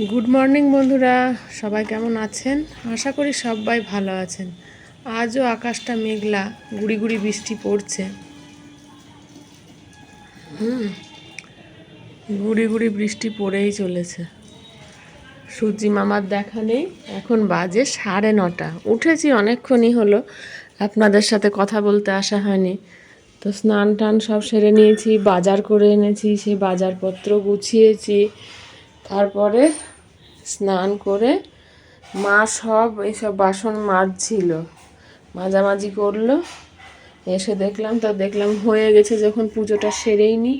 Good morning বন্ধুরা, সবাই কেমন আছেন? আশা করি সবাই ভালো আছেন। আজও আকাশটা মেঘলা, গুড়ি গুড়ি বৃষ্টি পড়ছে। গুড়ি গুড়ি বৃষ্টি পড়েই চলেছে। সূর্যি মামার দেখা নেই। এখন বাজে 9:30। উঠেছি অনেকক্ষণই হলো, আপনাদের সাথে কথা বলতে আসা হয়নি। তো স্নান টান সব সেরে নিয়েছি, বাজার করে এনেছি, সেই বাজারপত্র গুছিয়েছি। তারপরে স্নান করে মা সব এইসব বাসন মাজছিল, মাজামাজি করলো। এসে দেখলাম হয়ে গেছে, যখন পুজোটা সেরেই নি।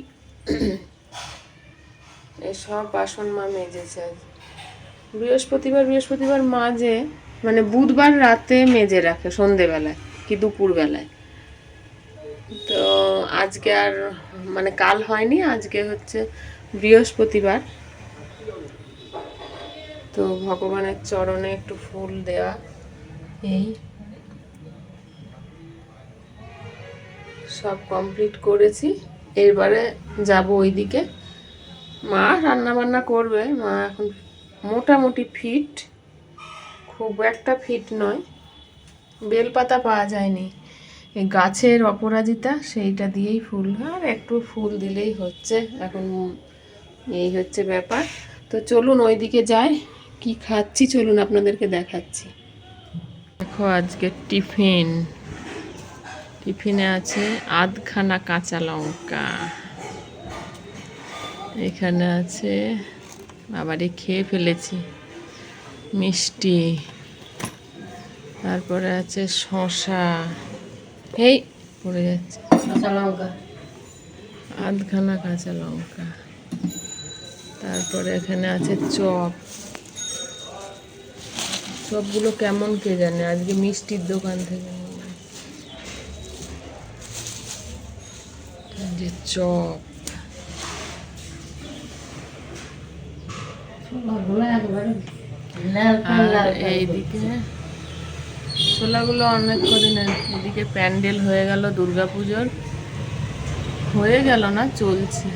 এসব বাসন মা মেজেছে। আজ বৃহস্পতিবার মাঝে, মানে বুধবার রাতে মেজে রাখে, সন্ধেবেলায় কি দুপুরবেলায়। তো আজকে আর মানে কাল হয়নি, আজকে হচ্ছে বৃহস্পতিবার। তো ভগবানের চরণে একটু ফুল দেওয়া, এই সব কমপ্লিট করেছি। এরবারে যাব ওইদিকে। মা রান্না বান্না করবে। মা এখন মোটামুটি ফিট, খুব একটা ফিট নয়। বেলপাতা পাওয়া যায়নি, এই গাছের অপরাজিতা, সেইটা দিয়েই ফুল, আর একটু ফুল দিলেই হচ্ছে এখন। এই হচ্ছে ব্যাপার। তো চলুন ওইদিকে যাই। কি খাচ্ছি চলুন আপনাদেরকে দেখাচ্ছি। দেখো আজকে টিফিনে আছে আধখানা কাঁচা লঙ্কা, এখানে আছে, আবারই খেয়ে ফেলেছি, মিষ্টি, তারপরে আছে শসা, এই পড়ে যাচ্ছে, কাঁচা লঙ্কা, আধখানা কাঁচা লঙ্কা। তারপরে এখানে আছে চপ। চপগুলো কেমন কে জানে, আজকে মিষ্টির দোকান থেকে যে চপ। আর এইদিকে ছোলাগুলো অনেক কদিনের। এদিকে প্যান্ডেল হয়ে গেল দুর্গাপুজোর, হয়ে গেল না, চলছে।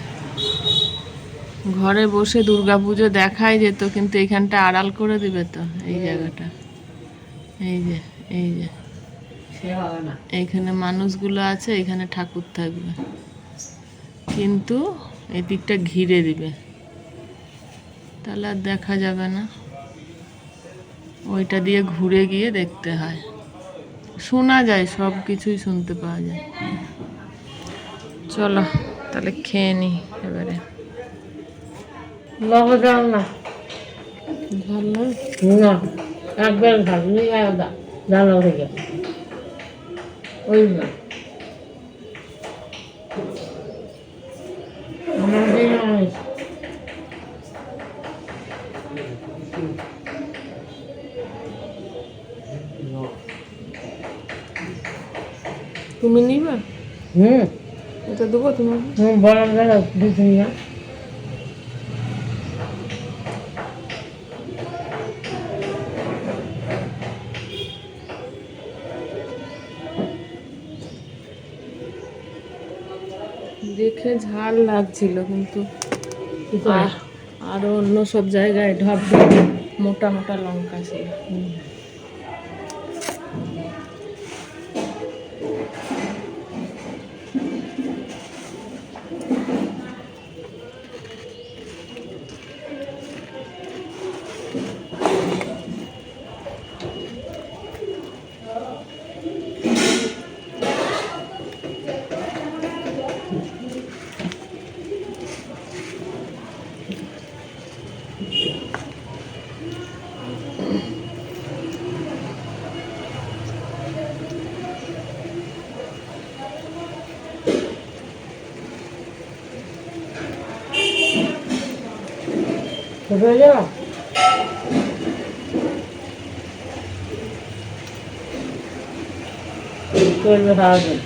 ঘরে বসে দুর্গাপুজো দেখাই যেত, কিন্তু এখানটা আড়াল করে দিবে তো, এই জায়গাটা, এই যে এইখানে মানুষগুলো আছে, এখানে ঠাকুর থাকবে, কিন্তু এদিকটা ঘিরে দিবে, তাহলে আর দেখা যাবে না। ওইটা দিয়ে ঘুরে গিয়ে দেখতে হয়, শোনা যায়, সব কিছুই শুনতে পাওয়া যায়। চলো তাহলে খেয়ে নি এবারে। লবণ দাও না, ঝাল না, না একবার ভাবলি জানো থেকে ওই না আমাদের তুমি নিবা? এটা দেবো তোমাকে? বড় বড় দিচ্ছি না। দেখে ঝাল লাগছিল, কিন্তু আরো অন্য সব জায়গায় ঢপ মোটা মোটা লঙ্কা ছিল। কোথায় যাওয়া চলবে সারাদিন।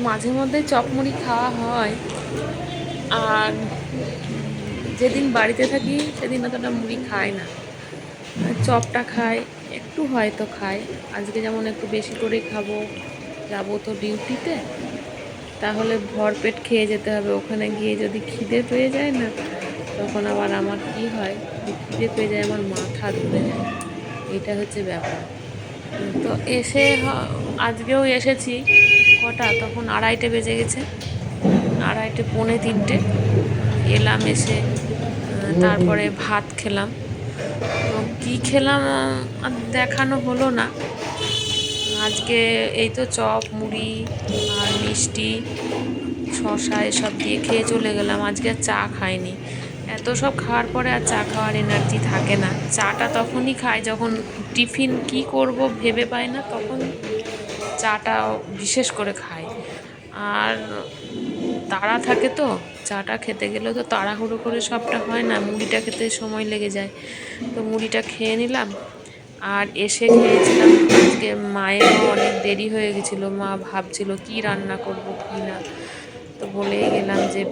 মাঝে মধ্যে চপমুড়ি খাওয়া হয়, আর যেদিন বাড়িতে থাকি সেদিন অতটা মুড়ি খাই না। চপটা খাই, একটু হয়তো খাই। আজকে যেমন একটু বেশি করেই খাবো, যাবো তো ডিউটিতে, তাহলে ভরপেট খেয়ে যেতে হবে। ওখানে গিয়ে যদি খিদে পেয়ে যায় না, তখন আবার আমার কি হয়, যে খিদে পেয়ে যায় আমার মাথা ধরে যায়, এটা হচ্ছে ব্যাপার। তো আজকেও এসেছি কটা, তখন 2:30 বেজে গেছে, 2:30 পৌনে 3টে এলাম। এসে তারপরে ভাত খেলাম। তো কী খেলাম আর দেখানো হলো না। আজকে এই তো চপ মুড়ি আর মিষ্টি শসা এসব দিয়ে খেয়ে চলে গেলাম। আজকে আর চা খাইনি। এত সব খাওয়ার পরে আর চা খাওয়ার এনার্জি থাকে না। চাটা তখনই খাই যখন টিফিন কি করব ভেবে পাই না, তখন চাটা বিশেষ করে খাই। আর তাড়া থাকে তো, চাটা খেতে গেলেও তো তাড়াহুড়ো করে সবটা হয় না, মুড়িটা খেতে সময় লেগে যায়। তো মুড়িটা খেয়ে নিলাম। আর এসে খেয়েছিলাম, আজকে মায়েরও অনেক দেরি হয়ে গেছিলো। মা ভাবছিল কি রান্না করব কি না, তো বলেই গেলাম যে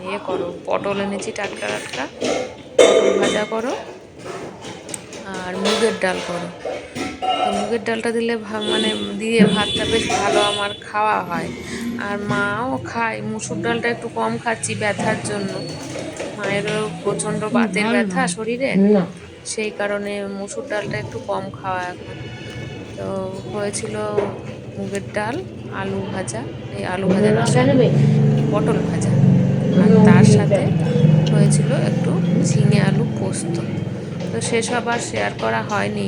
ইয়ে করো, পটল এনেছি টাটকা টাটকা, পটল ভাজা করো আর মুগের ডাল করো। তো মুগের ডালটা দিলে মানে দিয়ে ভাতটা বেশ ভালো আমার খাওয়া হয়। আর মাও খায়, মুসুর ডালটা একটু কম খাচ্ছি ব্যথার জন্য। মায়েরও প্রচণ্ড বাতের ভালো ব্যথা না। শরীরে, না সেই কারণে মুসুর ডালটা একটু কম খাওয়া এখন। তো হয়েছিল মুগের ডাল, আলু ভাজা, এই আলু ভাজা না রাখা সরি, নেবে পটল ভাজা। আর তার সাথে হয়েছিল একটু ঝিঙে আলু পোস্ত। তো সেসব আর শেয়ার করা হয়নি।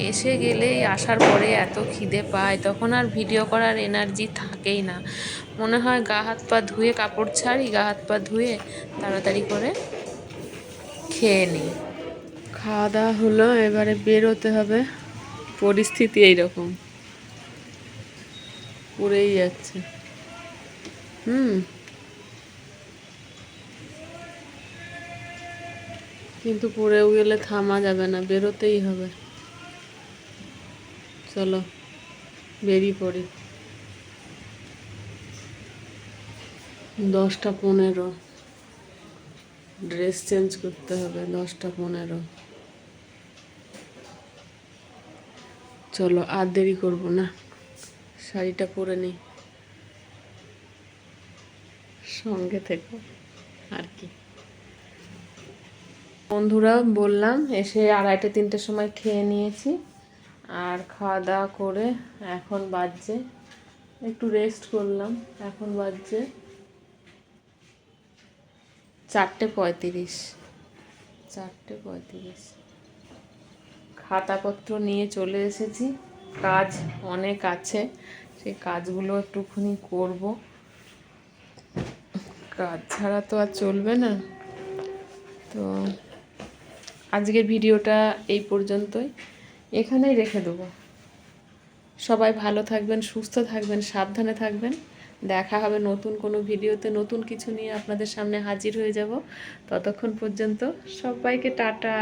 এসে গেলেই, আসার পরে এত খিদে পায়, তখন আর ভিডিও করার এনার্জি থাকেই না। মনে হয় গা হাত পা ধুয়ে, কাপড় ছাড়ি, গা হাত পা ধুয়ে তাড়াতাড়ি করে খেয়ে নিই। খাওয়া দাওয়া হলো, এবারে বেরোতে হবে। পরিস্থিতি এইরকম, পড়েই যাচ্ছে। কিন্তু পড়েও গেলে থামা যাবে না, বেরোতেই হবে। চলো বেরিয়ে পড়ি। 10টা 15, ড্রেস চেঞ্জ করতে হবে। 10টা 15, চলো আর দেরি করব না, শাড়িটা পরে নিই, সঙ্গে থেকো আর কি। বন্ধুরা, বললাম এসে 2:30 3টের সময় খেয়ে নিয়েছি। আর খাওয়া দাওয়া করে এখন বাজছে, একটু রেস্ট করলাম, এখন বাজছে 4:35। 4:35, খাতাপত্র নিয়ে চলে এসেছি। কাজ অনেক আছে, সেই কাজগুলো একটুখানি করব। কাজ ছাড়া তো আর চলবে না। তো আজকের ভিডিওটা এই পর্যন্তই, এখানেই রেখে দেবো। সবাই ভালো থাকবেন, সুস্থ থাকবেন, সাবধানে থাকবেন। দেখা হবে নতুন কোনো ভিডিওতে, নতুন কিছু নিয়ে আপনাদের সামনে হাজির হয়ে যাব। ততক্ষণ পর্যন্ত সবাইকে টাটা।